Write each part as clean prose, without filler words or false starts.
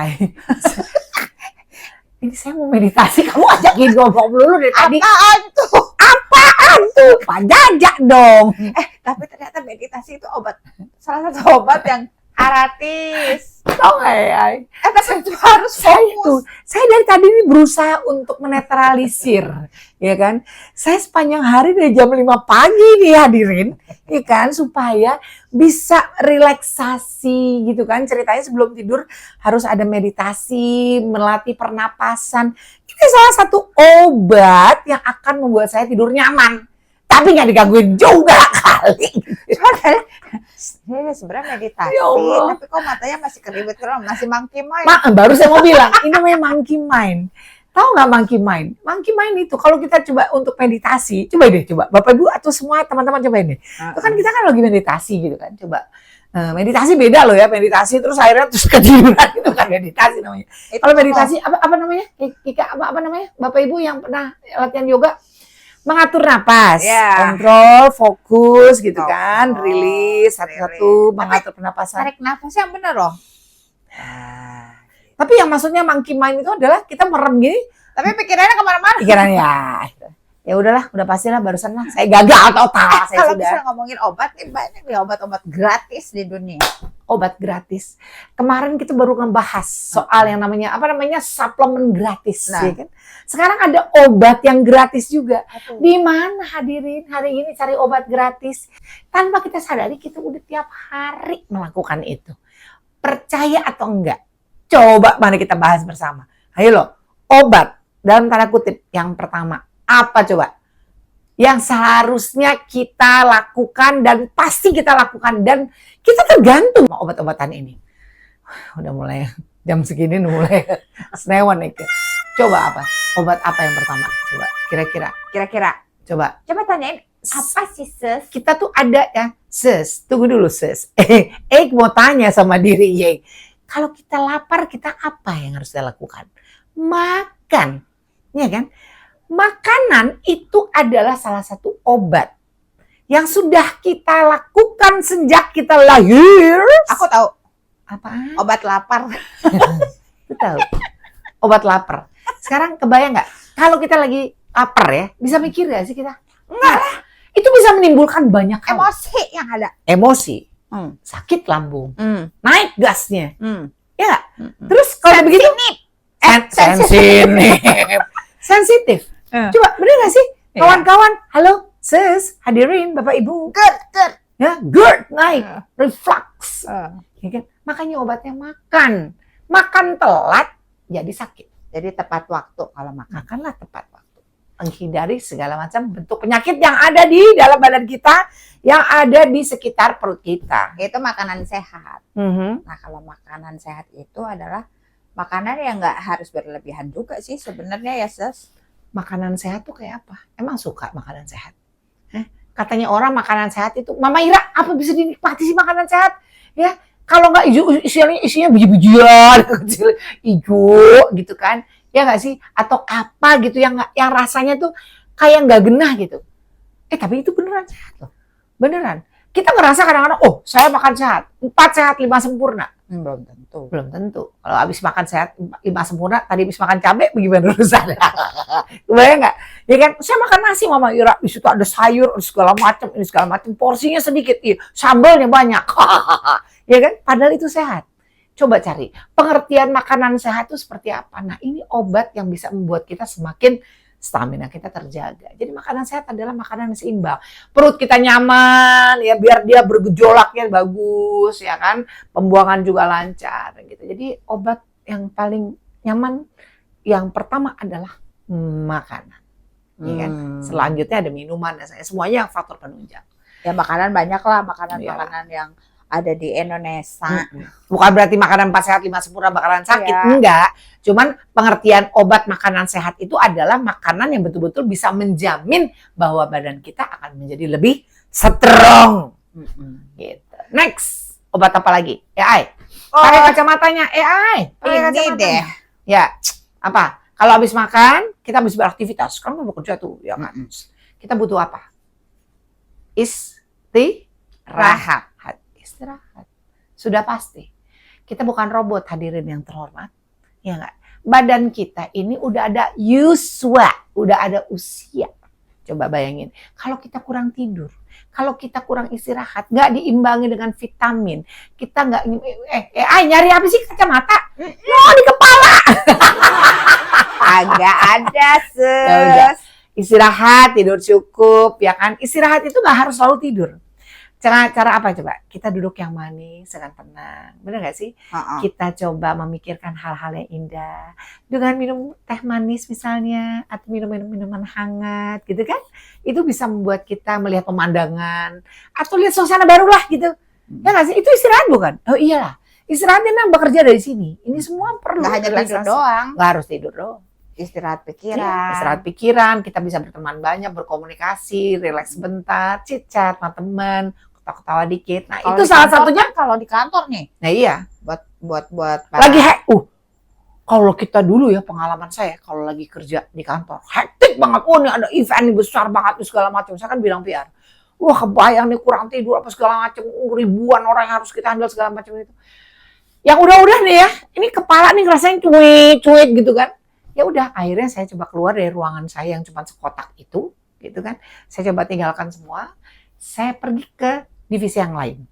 Ay. Ini saya mau meditasi, kamu ajakin ngomong dulu dari tadi. Apaan tuh? Apaan tuh? Pak Jajak dong. Tapi ternyata meditasi itu salah satu obat yang gratis. Tau nggak ya? Tapi itu harus fokus. Saya dari tadi ini berusaha untuk menetralisir, ya kan? Saya sepanjang hari dari jam 5 pagi nih hadirin, ya kan? Supaya bisa relaksasi gitu kan. Ceritanya sebelum tidur harus ada meditasi, melatih pernapasan. Ini salah satu obat yang akan membuat saya tidur nyaman. Tapi nggak digangguin juga kali. Ini sebenarnya meditasi, Ya Allah. tapi kok matanya masih keribet kerem, masih monkey mind. Baru saya mau bilang, ini namanya monkey mind. Tahu nggak monkey mind? Monkey mind itu kalau kita coba untuk meditasi, coba Bapak Ibu atau semua teman-teman cobain deh. Itu kan kita kan lagi meditasi gitu kan, coba. Meditasi beda loh ya, meditasi terus akhirnya terus ketiduran, itu kan meditasi namanya. Kalau meditasi apa namanya? Kika apa namanya? Bapak Ibu yang pernah latihan yoga, mengatur napas, kontrol, fokus gitu kan, rilis satu-satu, mengatur pernapasan. Tarik nafas yang bener loh. Tapi yang maksudnya monkey mind itu adalah kita merem gini, tapi pikirannya kemana-mana. pikirannya ya udahlah, udah pastilah barusan lah. Saya gagal total, saya Kalau sudah. bisa ngomongin obat nih, banyak nih obat-obat gratis di dunia. Obat gratis. Kemarin kita baru ngebahas soal yang namanya suplemen gratis, ya kan? Sekarang ada obat yang gratis juga. Di mana hadirin hari ini cari obat gratis? Tanpa kita sadari kita udah tiap hari melakukan itu. Percaya atau enggak? Coba mari kita bahas bersama. Ayo loh, obat dalam tanda kutip yang pertama. Apa coba? Yang seharusnya kita lakukan dan pasti kita lakukan dan kita tergantung sama obat-obatan ini. Udah mulai jam segini udah mulai senewan nih. Coba apa? Obat apa yang pertama? Coba kira-kira. Coba Tanyain apa sih sis? kita tuh ada ya, sis. Tunggu dulu sis. Mau tanya sama diri Ye. Kalau kita lapar kita apa yang harus kita lakukan? Makan, ya kan? Makanan itu adalah salah satu obat yang sudah kita lakukan sejak kita lahir. Aku tahu. Apaan? Obat lapar. Aku tahu. Obat lapar. Sekarang kebayang nggak? Kalau kita lagi lapar ya, bisa mikir nggak sih kita? Enggak. Itu bisa menimbulkan banyak hal. Emosi yang ada. Emosi, sakit lambung, naik gasnya, ya nggak? Mm. Terus kalau begitu, sensitif. Coba bener nggak sih, kawan-kawan? Halo, sis, hadirin, bapak ibu. GERD. Ya, GERD naik, reflux. Ya kan? Makanya obatnya makan. Makan telat jadi sakit. Jadi tepat waktu kalau makan. Makanlah tepat waktu. Menghindari segala macam bentuk penyakit yang ada di dalam badan kita, yang ada di sekitar perut kita. Itu makanan sehat. Nah, kalau makanan sehat itu adalah makanan yang nggak harus berlebihan juga sih sebenarnya ya, Sis. Makanan sehat tuh kayak apa? Emang suka makanan sehat? Katanya orang makanan sehat itu, Mama Ira, apa bisa dinikmati sih makanan sehat? Ya, kalau nggak isinya biji-bijian kecil, hijau gitu kan? Ya nggak sih? Atau apa gitu yang rasanya tuh kayak nggak genah gitu. Tapi itu beneran sehat loh, beneran. Kita ngerasa kadang-kadang, oh saya makan sehat, 4 sehat 5 sempurna. Belum tentu. Belum tentu. Kalau habis makan sehat 5 sempurna, tadi habis makan cabai, bagaimana urusan? Kebayang nggak? Ya kan, saya makan nasi Mama Ira, di situ ada sayur, segala macam, ini segala macam, porsinya sedikit, sambalnya banyak. Ya kan? Padahal itu sehat. Coba cari pengertian makanan sehat itu seperti apa. Nah, ini obat yang bisa membuat kita semakin stamina kita terjaga. Jadi makanan sehat adalah makanan yang seimbang. Perut kita nyaman, ya biar dia bergejolaknya bagus, ya kan. Pembuangan juga lancar, gitu. Jadi obat yang paling nyaman yang pertama adalah makanan. Ya kan? Selanjutnya ada minuman, semuanya yang faktor penunjang. Ya makanan banyak lah, makanan-makanan yang ada di Indonesia. Bukan berarti makanan 4 sehat 5 sempurna bakalan sakit, enggak. Cuman pengertian obat makanan sehat itu adalah makanan yang betul-betul bisa menjamin bahwa badan kita akan menjadi lebih strong. Gitu. Next, obat apa lagi? AI. Pakai kacamatanya AI. Ini deh. Ya, apa? Kalau habis makan, kita habis beraktivitas. Kan mau bekerja tuh, ya kan? Kita butuh apa? Istirahat. Sudah pasti. Kita bukan robot hadirin yang terhormat. Ya nggak? Badan kita ini udah ada udah ada usia. Coba bayangin, kalau kita kurang tidur, kalau kita kurang istirahat, nggak diimbangi dengan vitamin, kita nggak nyari apa sih kacamata? Oh, di kepala. Agak ada Ya udah. Istirahat, tidur cukup, ya kan? Istirahat itu nggak harus selalu tidur. Cara apa coba? Kita duduk yang manis dengan tenang, bener nggak sih? Kita coba memikirkan hal-hal yang indah dengan minum teh manis misalnya, atau minum minuman hangat, gitu kan? Itu bisa membuat kita melihat pemandangan atau lihat suasana baru lah gitu. Ya nggak sih? Itu istirahat bukan? Oh iyalah, istirahatnya bekerja dari sini. Ini semua perlu. Nggak hanya tidur doang. Nggak harus tidur doang. Istirahat pikiran. Ya, istirahat pikiran, kita bisa berteman banyak, berkomunikasi, rileks sebentar, chit-chat sama teman, ketawa-ketawa dikit. Nah, Kalau itu salah satunya. Kalau di kantor nih. Nah, iya. Buat lagi kalau kita dulu ya, pengalaman saya kalau lagi kerja di kantor, hektik banget. Oh, nih ada event nih besar banget segala macam. Saya kan bilang PR. Wah, kebayang nih kurang tidur apa segala macam, ribuan orang yang harus kita handle segala macam itu. Yang udah nih ya, ini kepala nih ngerasain cuit gitu kan. Ya udah, akhirnya saya coba keluar dari ruangan saya yang cuma sekotak itu, gitu kan. Saya coba tinggalkan semua. Saya pergi ke divisi yang lain.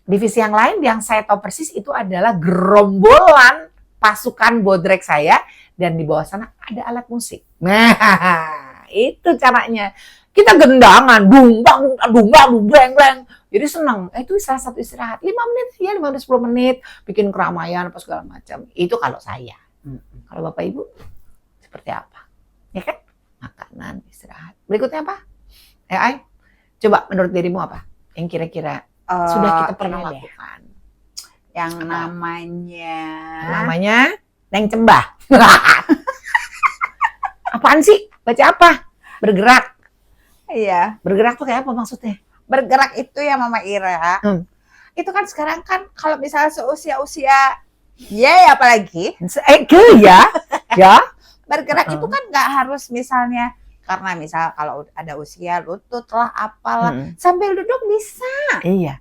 Divisi yang lain yang saya tahu persis itu adalah gerombolan pasukan bodrek saya, dan di bawah sana ada alat musik. Nah, itu caranya. Kita gendangan, dung-bang, jadi senang. Itu salah satu istirahat. 5 menit, ya 5-10 menit, bikin keramaian apa segala macam. Itu kalau saya. Kalau Bapak Ibu seperti apa? Ya kan? Makanan, istirahat. Berikutnya apa? Ai, coba menurut dirimu apa? Yang kira-kira sudah kita pernah lakukan? Yang apa? namanya Neng Cembah. Apaan sih? Baca apa? Bergerak. Iya. Bergerak tuh kayak apa maksudnya? Bergerak itu ya Mama Ira. Itu kan sekarang kan kalau misalnya seusia-usia apalagi ya. Bergerak itu kan nggak harus misalnya karena misal kalau ada usia lutut lah apalah sambil duduk bisa. Iya.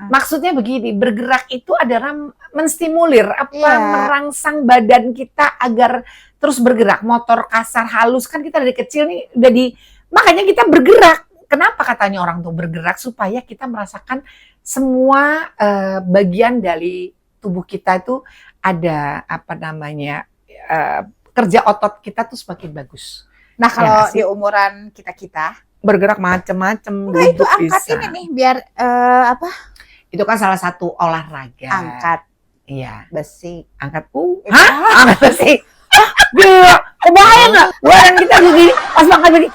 Maksudnya begini, bergerak itu adalah menstimulir merangsang badan kita agar terus bergerak. Motor kasar halus kan kita dari kecil nih makanya kita bergerak. Kenapa katanya orang tuh bergerak? Supaya kita merasakan semua bagian dari tubuh kita itu ada kerja otot kita tuh semakin bagus. Nah kalau di umuran kita bergerak macam-macam. Itu angkat bisa. Ini nih biar Itu kan salah satu olahraga. Angkat. Iya. Besi. Angkat. Angkat besi. Gila. Kebayang nggak? Badan kita begini pas angkat begini.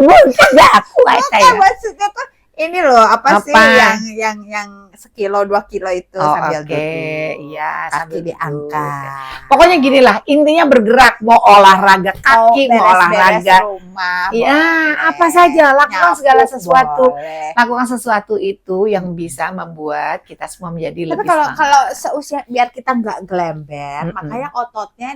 Bukan aku ya. Maksudnya tuh ini loh apa sih yang 1 kilo 2 kilo itu sambil duduk. Iya, sambil diangkat. Pokoknya gini lah, intinya bergerak, mau olahraga kaki, mau olahraga rumah. Iya, apa saja, lakukan segala sesuatu. Lakukan sesuatu itu yang bisa membuat kita semua menjadi lebih semangat. Tapi kalau seusia biar kita nggak gelember, makanya ototnya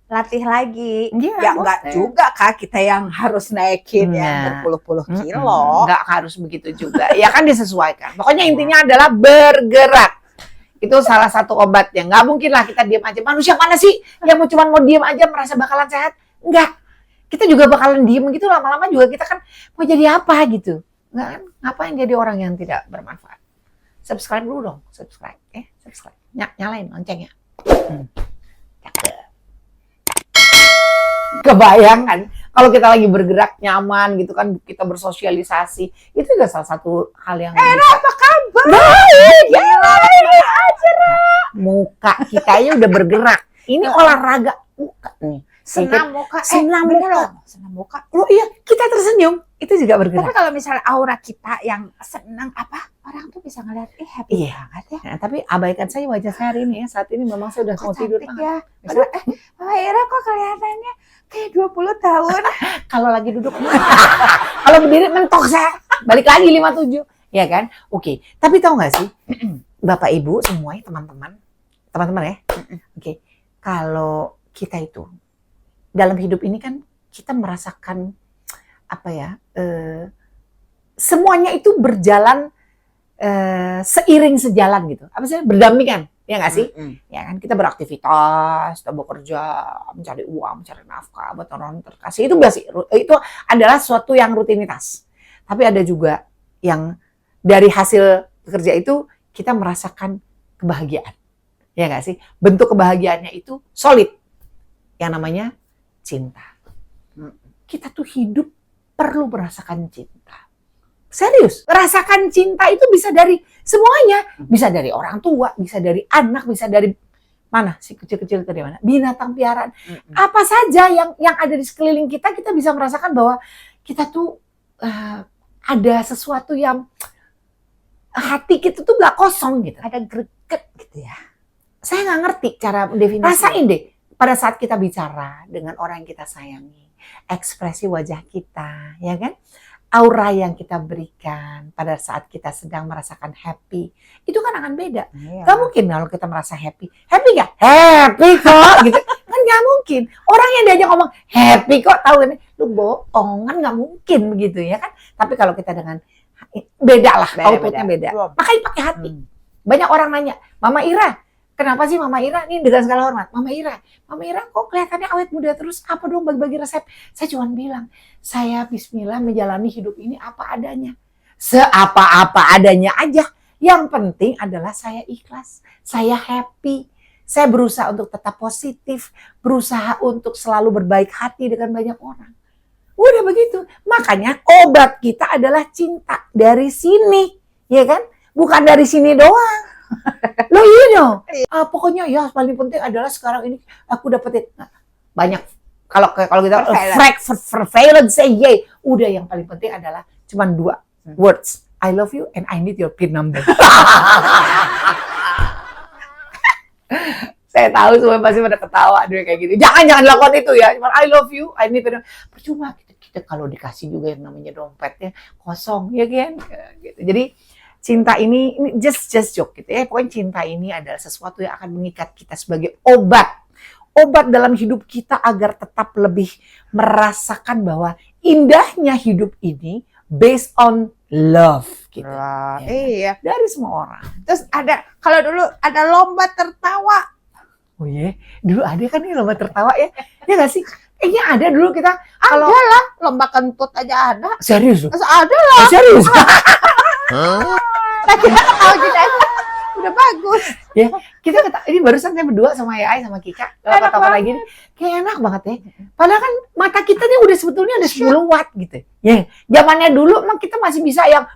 latih lagi. Ya enggak juga Kak, kita yang harus naikin yang berpuluh-puluh kilo. Enggak harus begitu juga. Ya kan disesuaikan. Pokoknya intinya adalah bergerak. Itu salah satu obatnya. Nggak mungkin lah kita diam aja. Manusia mana sih yang mau diam aja merasa bakalan sehat? Enggak. Kita juga bakalan diam gitu, lama-lama juga kita kan mau jadi apa gitu. Enggak kan? Ngapain jadi orang yang tidak bermanfaat? Subscribe dulu dong. Subscribe. Subscribe. Nyalain loncengnya. Kebayang kalau kita lagi bergerak nyaman gitu kan, kita bersosialisasi, itu juga salah satu hal yang apa kabar? Baik aja. Muka kita aja udah bergerak. Ini olahraga muka nih. Senam muka. Senam muka. Oh iya, kita tersenyum, itu juga bergerak. Tapi kalau misalnya aura kita yang senang orang tuh bisa ngeliat happy banget ya. Nah, tapi abaikan saya wajah saya hari ini ya. Saat ini memang saya udah mau tidur banget. Ya. Mama Ira kok kelihatannya kayak 20 tahun. Kalau lagi duduk. Kalau berdiri mentok saya. Balik lagi 57. Ya kan? Oke. Tapi tahu nggak sih? Bapak Ibu semua teman-teman ya. Oke. Kalau kita itu dalam hidup ini kan kita merasakan semuanya itu berjalan seiring sejalan gitu. Apa sih? Berdampingan. ya nggak sih? Ya kan, kita beraktivitas, kita bekerja, mencari uang, mencari nafkah, buat orang terkasih, itu biasa, itu adalah suatu yang rutinitas. Tapi ada juga yang dari hasil kerja itu kita merasakan kebahagiaan, ya nggak sih? Bentuk kebahagiaannya itu solid, yang namanya cinta. Kita tuh hidup perlu merasakan cinta. Serius, rasakan cinta itu bisa dari semuanya. Bisa dari orang tua, bisa dari anak, bisa dari mana? Si kecil-kecil tadi mana? Binatang piaraan. Apa saja yang ada di sekeliling kita, kita bisa merasakan bahwa kita tuh ada sesuatu yang hati kita tuh gak kosong gitu. Ada greget gitu ya. Saya gak ngerti cara mendefinisi. Rasain deh, pada saat kita bicara dengan orang yang kita sayangi, ekspresi wajah kita, ya kan? Aura yang kita berikan pada saat kita sedang merasakan happy, itu kan akan beda. Gak mungkin kalau kita merasa happy gak? Happy kok, gitu. Kan gak mungkin. Orang yang diajak ngomong happy kok, tahu kan? Lu bohong, kan gak mungkin begitu ya kan? Tapi kalau kita dengan beda lah, outputnya beda. Makanya pakai hati. Banyak orang nanya, Mama Ira, kenapa sih Mama Ira? Ini dengan segala hormat, Mama Ira kok kelihatannya awet muda terus, apa dong bagi-bagi resep? Saya cuma bilang, saya bismillah menjalani hidup ini apa adanya. Seapa-apa adanya aja. Yang penting adalah saya ikhlas, saya happy. Saya berusaha untuk tetap positif, berusaha untuk selalu berbaik hati dengan banyak orang. Udah begitu. Makanya obat kita adalah cinta dari sini, ya kan? Bukan dari sini doang. Lo pokoknya ya paling penting adalah sekarang ini aku dapetin banyak. Kalau kita surveillance say yay, udah yang paling penting adalah cuman 2 words, I love you and I need your PIN number. Saya tahu semua pasti pada ketawa dia kayak gitu. Jangan lakukan itu ya. Cuman I love you, I need your number. Percuma kita kalau dikasih juga yang namanya dompetnya kosong, ya kan? Gitu. Jadi cinta ini just joke gitu ya. Pokoknya cinta ini adalah sesuatu yang akan mengikat kita sebagai obat dalam hidup kita agar tetap lebih merasakan bahwa indahnya hidup ini based on love gitu. Iya, dari semua orang. Terus kalau dulu ada lomba tertawa. Oh iya, dulu ada kan nih lomba tertawa ya? Ya nggak sih? Kayaknya ada dulu kita. Ada lah, lomba kentut aja ada. Serius? Ada lah. Oh, serius? Nah, kita ketawa gitu aja. Udah bagus. Ya, kita ini barusan saya berdua sama Ai sama Kika ketawa lagi nih. Kayak enak banget ya. Padahal kan mata kita nih udah sebetulnya ada 10 watt gitu. Ya, zamannya dulu emang kita masih bisa yang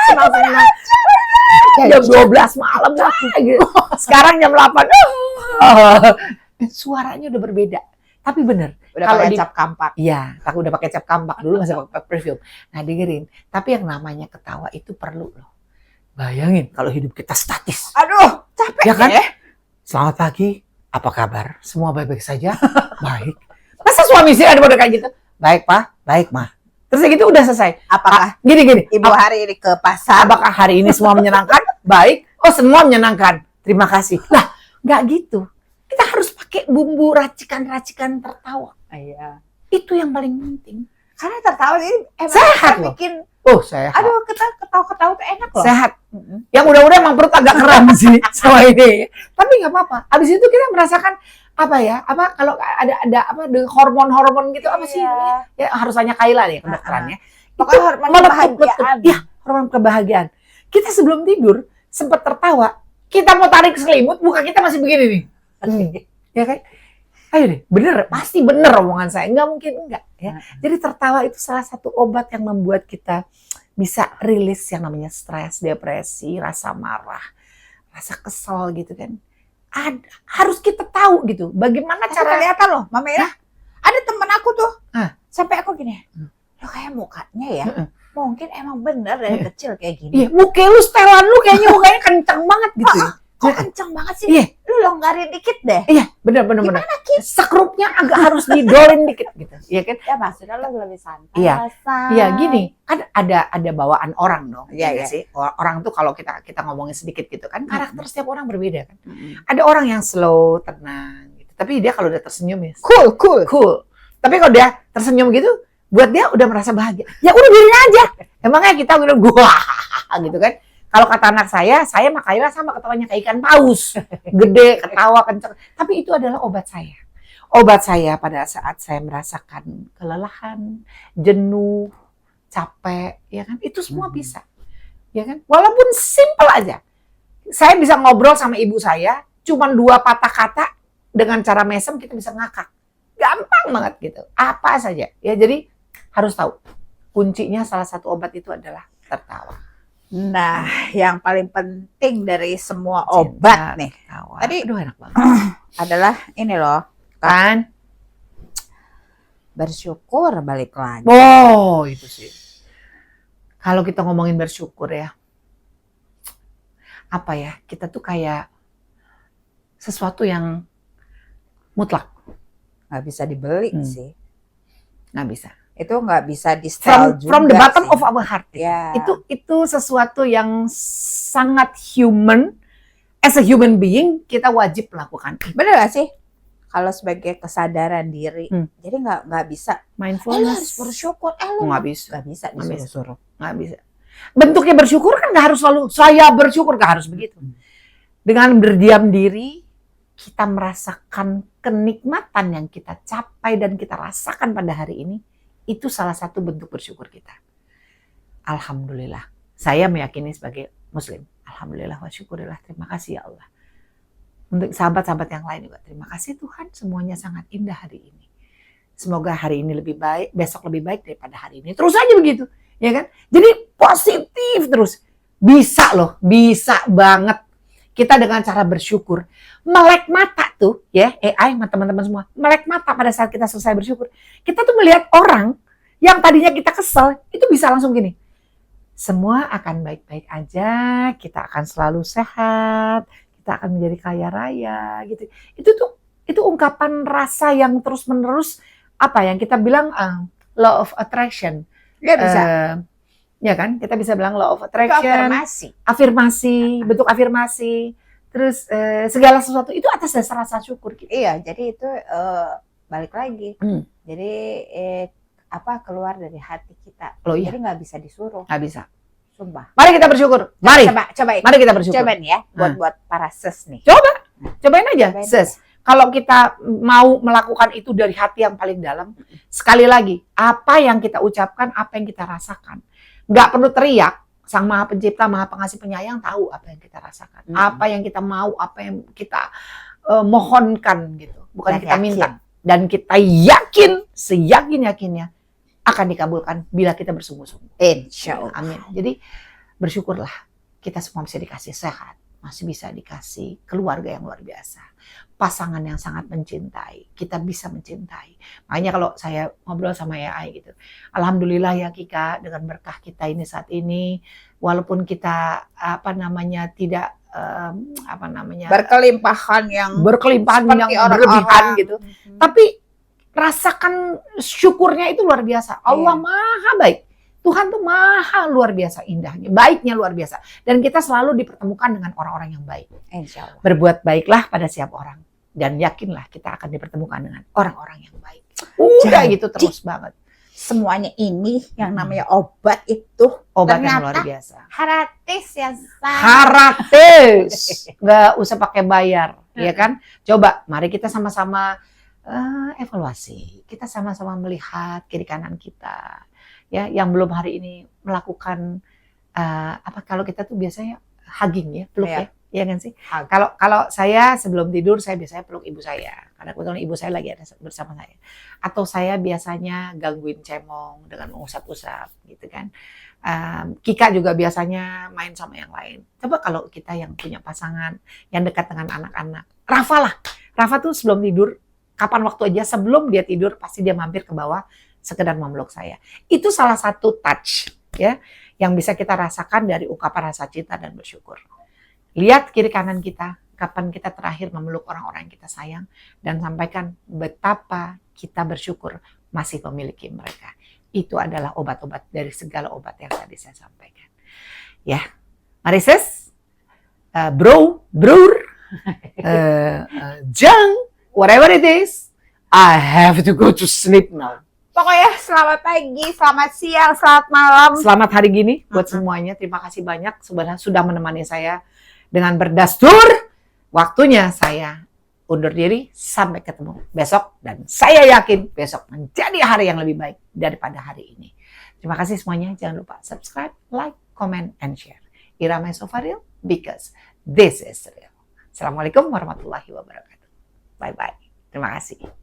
senang-senang. Jam 12 malam lah gitu. Sekarang jam 8. Suaranya udah berbeda. Tapi bener. Udah pakai cap kampak. Iya, aku udah pakai cap kampak dulu masih pakai perfume. Nah, dengerin. Tapi yang namanya ketawa itu perlu loh. Bayangin kalau hidup kita statis. Aduh, capek ya kan? Selamat pagi, apa kabar? Semua baik-baik saja? Baik. Masa suami istri ada pada kayak gitu? Baik, Pak. Baik, Ma. Terus gitu udah selesai. Apakah gini? Ibu hari ini ke pasar? Apakah hari ini semua menyenangkan? Baik. Oh, semua menyenangkan. Terima kasih. Lah, nggak gitu. Kita harus pakai bumbu racikan-racikan tertawa. Iya. Itu yang paling penting. Karena tertawa ini sehat loh. Bikin sehat. Aduh, kita ketawa-ketawa tuh enak loh. Sehat. Yang udah-udah emang perut agak kram sih sama ini. Tapi nggak apa-apa. Abis itu kita merasakan kalau ada hormon-hormon gitu apa sih? Ya harus tanya Kaila nih kedokterannya. Pokoknya hormon kebahagiaan. Ya, hormon kebahagiaan. Kita sebelum tidur sempat tertawa. Kita mau tarik selimut, muka kita masih begini nih. Ya kan? Ayo deh, pasti bener omongan saya. Nggak mungkin enggak. Ya. Jadi tertawa itu salah satu obat yang membuat kita bisa rilis yang namanya stres, depresi, rasa marah, rasa kesel gitu kan. Harus kita tahu gitu. Bagaimana cara kelihatan loh, Mama Ira. Ada temen aku tuh. Sampai aku gini. Lo kayak mukanya ya. Mungkin emang bener dari kecil kayak gini. Iya, muka lu setelan lu kayaknya mukanya kencang banget gitu. Kok kencang banget sih? Iya. Lu longgarin dikit deh. Iya, bener. Gimana, Kit? Sekrupnya agak harus didolin dikit gitu. Iya kan? Ya maksudnya lo lebih santai. Iya, gini. Kan ada bawaan orang dong. Iya sih. Orang tuh kalau kita ngomongin sedikit gitu kan, karakter setiap orang berbeda kan. Ada orang yang slow, tenang gitu. Tapi dia kalau udah tersenyum ya cool. Tapi kalau dia tersenyum gitu, buat dia udah merasa bahagia. Ya udah biarin aja. Emangnya kita udah gua gitu kan. Kalau kata anak saya sama Kayla sama ketawanya kayak ikan paus. Gede, ketawa kenceng. Tapi itu adalah obat saya. Obat saya pada saat saya merasakan kelelahan, jenuh, capek, ya kan? Itu semua bisa. Ya kan? Walaupun simple aja. Saya bisa ngobrol sama ibu saya, cuman 2 patah kata dengan cara mesem kita bisa ngakak. Gampang banget gitu. Apa saja. Ya jadi harus tahu. Kuncinya salah satu obat itu adalah tertawa. Nah, yang paling penting dari semua obat nih, tadi aduh enak banget. adalah ini loh, Kan? bersyukur balik lagi. Oh, itu sih. Kalau kita ngomongin bersyukur ya, apa ya, kita tuh kayak sesuatu yang mutlak. Nggak bisa dibeli sih. Nggak bisa. Itu nggak bisa di setel juga From the bottom sih. of our heart. Ya. Itu sesuatu yang sangat human. As a human being, kita wajib melakukan itu. Bener gak sih? Kalau sebagai kesadaran diri, jadi nggak bisa. Mindfulness. Harus bersyukur. Lu Nggak bisa. Nggak bisa Nggak bisa. disuruh-suruh. Nggak bisa. Bentuknya bersyukur kan nggak harus selalu saya bersyukur, nggak harus begitu. Dengan berdiam diri, kita merasakan kenikmatan yang kita capai dan kita rasakan pada hari ini, itu salah satu bentuk bersyukur kita. Alhamdulillah. Saya meyakini sebagai Muslim. Alhamdulillah wa syukurillah. Terima kasih ya Allah. Untuk sahabat-sahabat yang lain juga. Terima kasih Tuhan. Semuanya sangat indah hari ini. Semoga hari ini lebih baik, besok lebih baik daripada hari ini. Terus aja begitu. Ya kan? Jadi positif terus. Bisa loh. Bisa banget. Kita dengan cara bersyukur. Melek mata tuh ya. AI teman-teman semua. Melek mata pada saat kita selesai bersyukur. Kita tuh melihat orang yang tadinya kita kesel. Itu bisa langsung gini. Semua akan baik-baik aja, kita akan selalu sehat, kita akan menjadi kaya raya gitu. Itu ungkapan rasa yang terus-menerus apa yang kita bilang law of attraction. Ya bisa. Ya kan? Kita bisa bilang law of attraction. Afirmasi. Bentuk afirmasi. Terus segala sesuatu itu atas dasar rasa syukur gitu. Iya, jadi itu balik lagi. Jadi keluar dari hati kita. Oh, iya. Jadi nggak bisa disuruh. Nggak bisa. Sumpah. Mari kita bersyukur. Mari. Coba. Mari kita bersyukur. Coba nih ya, buat para ses nih. Cobain aja, sis. Kalau kita mau melakukan itu dari hati yang paling dalam, sekali lagi, apa yang kita ucapkan, apa yang kita rasakan. Nggak perlu teriak, Sang Maha Pencipta, Maha Pengasih Penyayang tahu apa yang kita rasakan. Apa yang kita mau, apa yang kita mohonkan gitu. Bukan Dan kita yakin. minta. Dan kita yakin, seyakin-yakinnya akan dikabulkan bila kita bersungguh-sungguh. Insya Allah. Amin. Jadi bersyukurlah kita semua bisa dikasih sehat, masih bisa dikasih keluarga yang luar biasa, pasangan yang sangat mencintai, kita bisa mencintai. Makanya kalau saya ngobrol sama AI gitu, alhamdulillah ya Kika, dengan berkah kita ini saat ini, walaupun kita tidak Berkelimpahan yang seperti yang berlebihan gitu, tapi rasakan syukurnya itu luar biasa. Allah maha baik. Tuhan tuh maha luar biasa indahnya, baiknya luar biasa. Dan kita selalu dipertemukan dengan orang-orang yang baik. Insya Allah. Berbuat baiklah pada setiap orang. Dan yakinlah kita akan dipertemukan dengan orang-orang yang baik. Udah gitu terus banget. Semuanya ini yang namanya obat itu Obat yang ternyata luar biasa. gratis ya, Gratis. Nggak usah pakai bayar, ya kan? Coba, mari kita sama-sama evaluasi. Kita sama-sama melihat kiri kanan kita. Ya, yang belum hari ini melakukan kalau kita tuh biasanya hugging ya, peluk ya. Iya kan sih? Kalau saya sebelum tidur saya biasanya peluk ibu saya. Karena kebetulan ibu saya lagi ada bersama saya. Atau saya biasanya gangguin cemong dengan mengusap-usap gitu kan. Kika juga biasanya main sama yang lain. Coba kalau kita yang punya pasangan, yang dekat dengan anak-anak. Rafa tuh sebelum tidur, kapan waktu aja sebelum dia tidur pasti dia mampir ke bawah sekedar memeluk saya. Itu salah satu touch ya yang bisa kita rasakan dari ungkapan rasa cinta dan bersyukur. Lihat kiri kanan kita, kapan kita terakhir memeluk orang-orang yang kita sayang dan sampaikan betapa kita bersyukur masih memiliki mereka. Itu adalah obat-obat dari segala obat yang tadi saya sampaikan. Ya, mari sis, brur, Jang, whatever it is, I have to go to sleep now. Pokoknya selamat pagi, selamat siang, selamat malam. Selamat hari gini buat semuanya. Terima kasih banyak sebenarnya sudah menemani saya dengan berdastur. Waktunya saya undur diri. Sampai ketemu besok. Dan saya yakin besok menjadi hari yang lebih baik daripada hari ini. Terima kasih semuanya. Jangan lupa subscribe, like, comment, and share. Irama Sofaril, because this is real. Assalamualaikum warahmatullahi wabarakatuh. Bye-bye. Terima kasih.